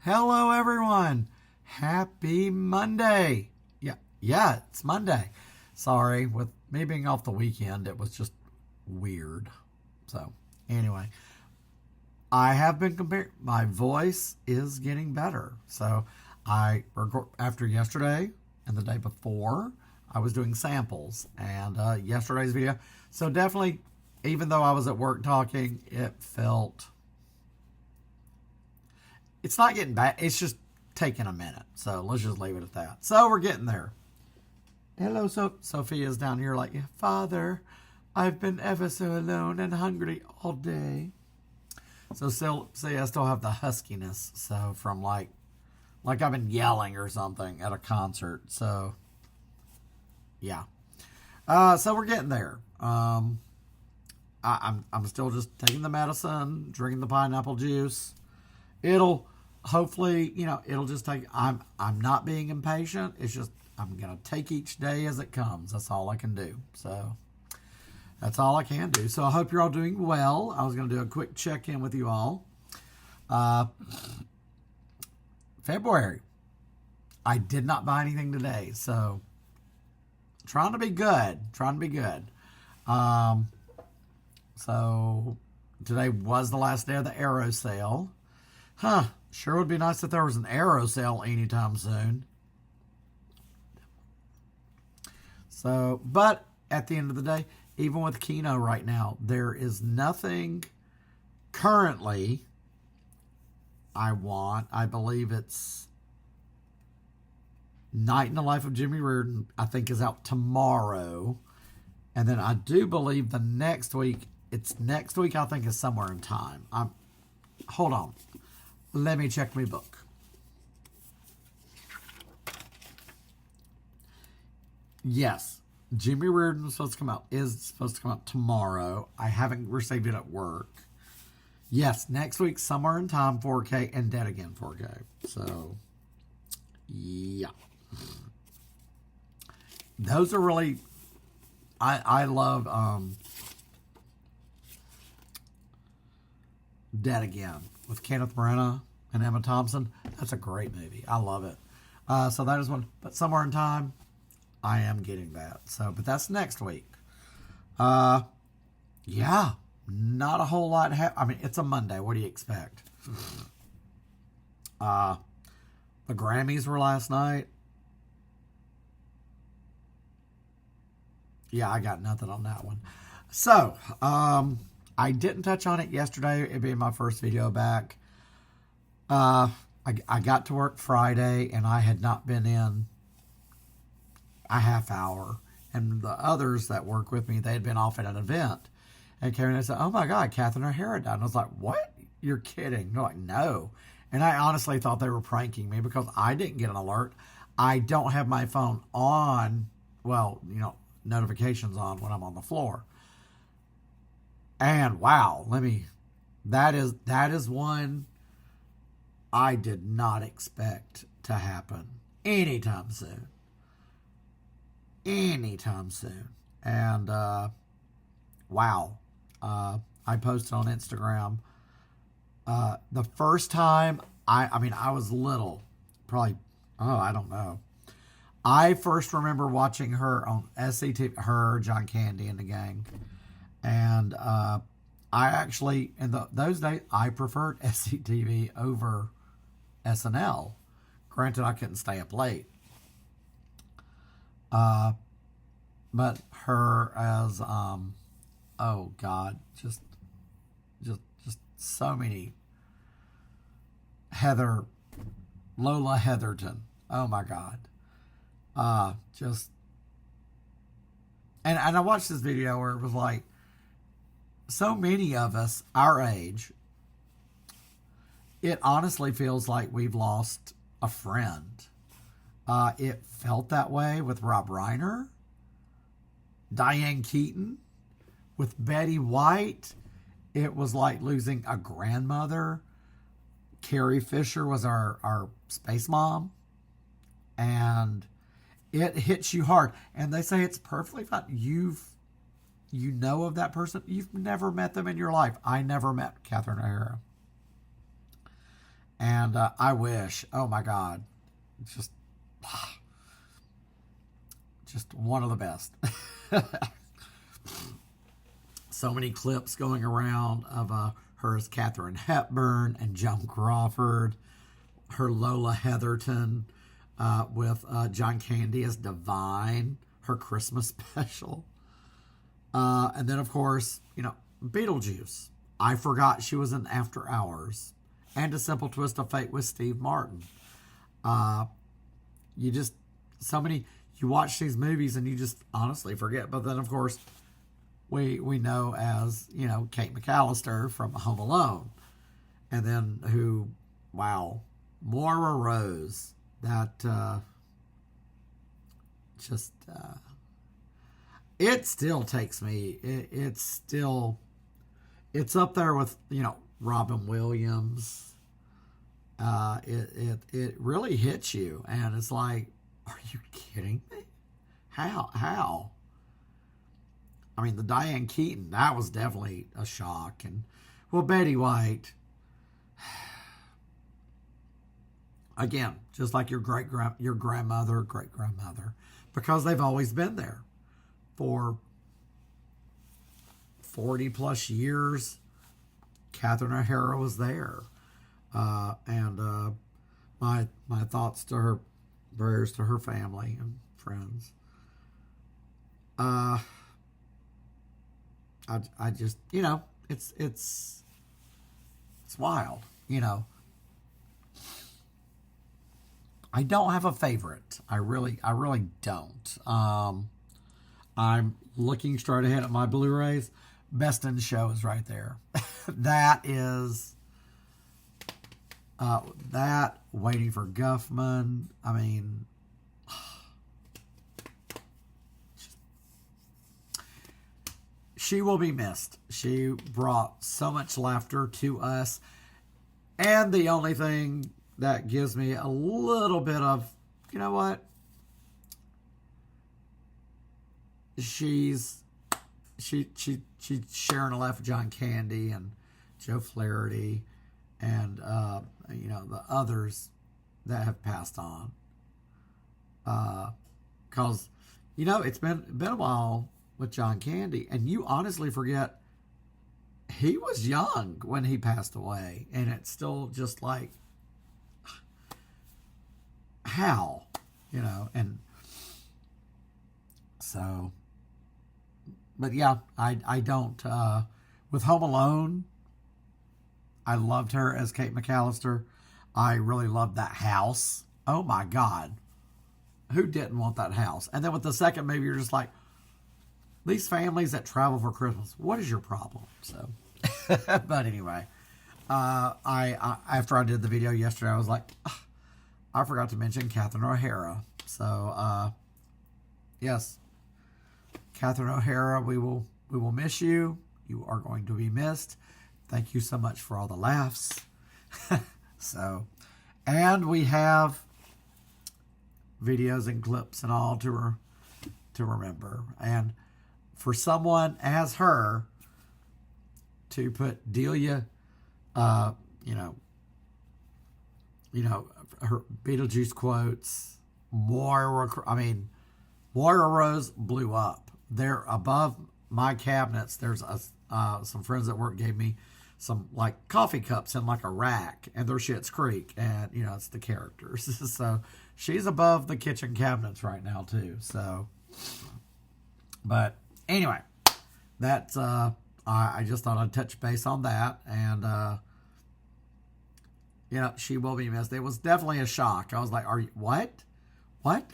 Hello, everyone. Happy Monday. Yeah, it's Monday. Sorry, with me being off the weekend, it was just weird. So, anyway, I have been compared. My voice is getting better. So, after yesterday and the day before, I was doing samples and yesterday's video. So, definitely, even though I was at work talking, it's not getting bad. It's just taking a minute. So let's just leave it at that. So we're getting there. Hello, Sophia's down here like, Father, I've been ever so alone and hungry all day. So I still have the huskiness. So from like I've been yelling or something at a concert. So yeah. So we're getting there. I'm still just taking the medicine, drinking the pineapple juice. It'll hopefully, it'll just take. I'm not being impatient. It's just I'm gonna take each day as it comes. That's all I can do. So that's all I can do. So I hope you're all doing well. I was gonna do a quick check-in with you all. February. I did not buy anything today, so trying to be good. So today was the last day of the Arrow sale. Sure would be nice if there was an Arrow sale anytime soon. So, but at the end of the day, even with Kino right now, there is nothing currently I want. I believe it's Night in the Life of Jimmy Reardon, I think, is out tomorrow. And then I do believe the next week, I think, is Somewhere in Time. Hold on. Let me check my book. Yes, Jimmy Reardon is supposed to come out tomorrow. I haven't received it at work. Yes, next week, Somewhere in Time 4K and Dead Again 4K. So, yeah. Those are really, I love Dead Again with Kenneth Branagh and Emma Thompson. That's a great movie. I love it. So that is one. But Somewhere in Time, I am getting that. So, but that's next week. Yeah, not a whole lot. I mean, it's a Monday. What do you expect? The Grammys were last night. Yeah, I got nothing on that one. So, I didn't touch on it yesterday. It being my first video back. I got to work Friday and I had not been in a half hour. And the others that work with me, they had been off at an event. And Karen said, "Oh my God, Catherine Ohara died." And I was like, "What? You're kidding?" They're like, "No." And I honestly thought they were pranking me because I didn't get an alert. I don't have my phone on, notifications on when I'm on the floor. And wow, that is one I did not expect to happen anytime soon. And wow, I posted on Instagram the first time I was little, probably, I don't know. I first remember watching her on SCTV, her, John Candy, and the gang. And I actually, in those days, I preferred SCTV over SNL. Granted, I couldn't stay up late. But her as, oh God, just so many. Lola Heatherton. Oh my God. And I watched this video where it was like, so many of us, our age, it honestly feels like we've lost a friend. It felt that way with Rob Reiner, Diane Keaton, with Betty White. It was like losing a grandmother. Carrie Fisher was our space mom. And it hits you hard. And they say it's perfectly fine. You know of that person. You've never met them in your life. I never met Catherine Ohara. And I wish, oh my God, just just one of the best. So many clips going around of her as Katharine Hepburn and Joan Crawford, her Lola Heatherton with John Candy as Divine, her Christmas special. And then, of course, Beetlejuice. I forgot she was in After Hours. And A Simple Twist of Fate with Steve Martin. You watch these movies and you just honestly forget. But then, of course, we know as, Kate McAllister from Home Alone. And then Moira Rose. That it still takes me. It's up there with, Robin Williams. It really hits you. And it's like, are you kidding me? How? I mean, the Diane Keaton, that was definitely a shock. And, Betty White, again, just like your grandmother, great-grandmother, because they've always been there for 40 plus years. Catherine Ohara was there. And my thoughts to her, prayers to her family and friends. I just, it's wild, I don't have a favorite. I really don't. I'm looking straight ahead at my Blu-rays. Best in Show is right there. That is that Waiting for Guffman. I mean, she will be missed. She brought so much laughter to us. And the only thing that gives me a little bit of, you know what? She's sharing a laugh with John Candy and Joe Flaherty and the others that have passed on. Because it's been a while with John Candy, and you honestly forget he was young when he passed away, and it's still just like, how, and so. But yeah, I don't. With Home Alone, I loved her as Kate McAllister. I really loved that house. Oh my God. Who didn't want that house? And then with the second movie, you're just like, these families that travel for Christmas, what is your problem? So, but anyway, I after I did the video yesterday, I was like, I forgot to mention Catherine Ohara. So, yes. Catherine Ohara, we will miss you. You are going to be missed. Thank you so much for all the laughs. So, and we have videos and clips and all to remember. And for someone as her to put Delia, her Beetlejuice quotes, Moira Rose blew up. They're above my cabinets. There's some friends at work gave me some like coffee cups in like a rack, and they're Schitt's Creek, and it's the characters. So she's above the kitchen cabinets right now too. So, but anyway, that's I just thought I'd touch base on that, and she will be missed. It was definitely a shock. I was like, "Are you what? What?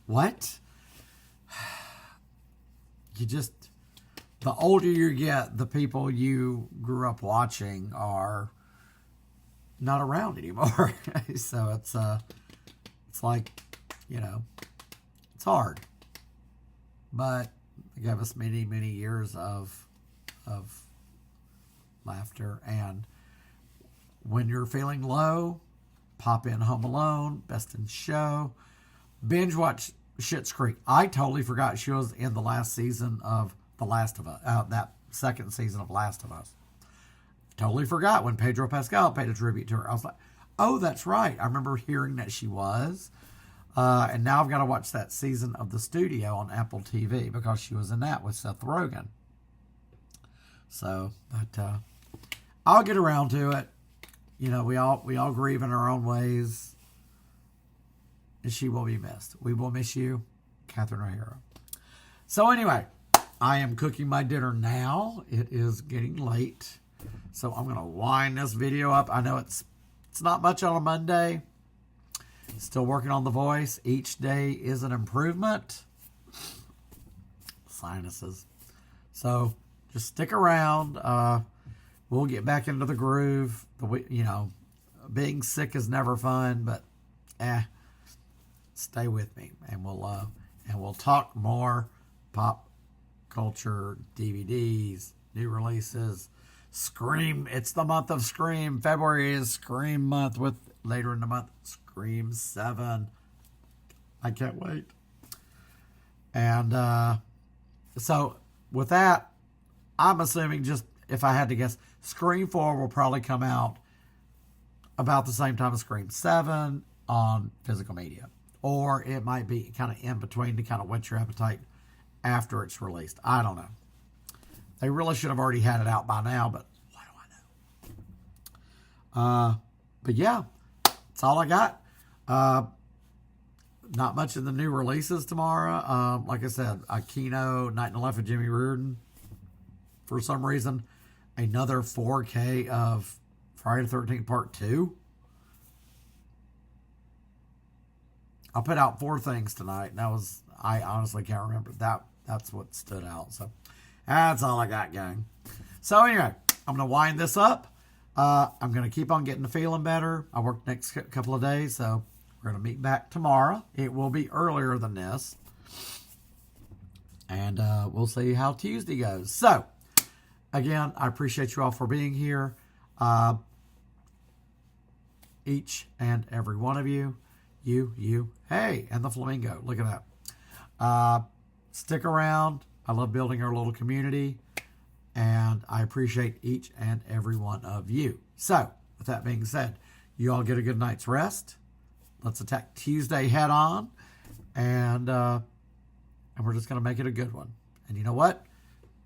What?" You just, the older you get, the people you grew up watching are not around anymore. So it's like, it's hard. But it gave us many, many years of laughter. And when you're feeling low, pop in Home Alone, Best in Show, binge watch Schitt's Creek. I totally forgot she was in the last season of The Last of Us. That second season of Last of Us. Totally forgot when Pedro Pascal paid a tribute to her. I was like, Oh, that's right. I remember hearing that she was. And now I've got to watch that season of The Studio on Apple TV because she was in that with Seth Rogen. So, but I'll get around to it. You know, we all grieve in our own ways. And she will be missed. We will miss you, Catherine Ohara. So anyway, I am cooking my dinner now. It is getting late. So I'm going to wind this video up. I know it's not much on a Monday. Still working on the voice. Each day is an improvement. Sinuses. So just stick around. We'll get back into the groove. You know, being sick is never fun, but stay with me, and we'll talk more pop culture, DVDs, new releases. Scream. It's the month of Scream. February is Scream month with later in the month Scream 7. I can't wait. And so with that, I'm assuming, just if I had to guess, Scream 4 will probably come out about the same time as Scream 7 on physical media. Or it might be kind of in between to kind of whet your appetite after it's released. I don't know. They really should have already had it out by now, but what do I know? But yeah, that's all I got. Not much in the new releases tomorrow. Like I said, Kino, Night in the Life of Jimmy Reardon. For some reason, another 4K of Friday the 13th Part 2. I put out 4 things tonight, and I honestly can't remember. That's what stood out. So that's all I got, gang. So anyway, I'm going to wind this up. I'm going to keep on getting the feeling better. I work next couple of days, so we're going to meet back tomorrow. It will be earlier than this. And we'll see how Tuesday goes. So, again, I appreciate you all for being here. Each and every one of you. You. Hey, and the flamingo. Look at that. Stick around. I love building our little community. And I appreciate each and every one of you. So, with that being said, you all get a good night's rest. Let's attack Tuesday head on. And we're just going to make it a good one. And you know what?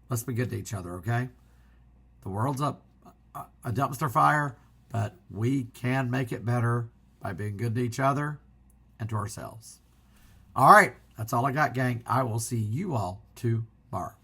Let's be good to each other, okay? The world's a dumpster fire, but we can make it better by being good to each other and to ourselves. All right. That's all I got, gang. I will see you all tomorrow.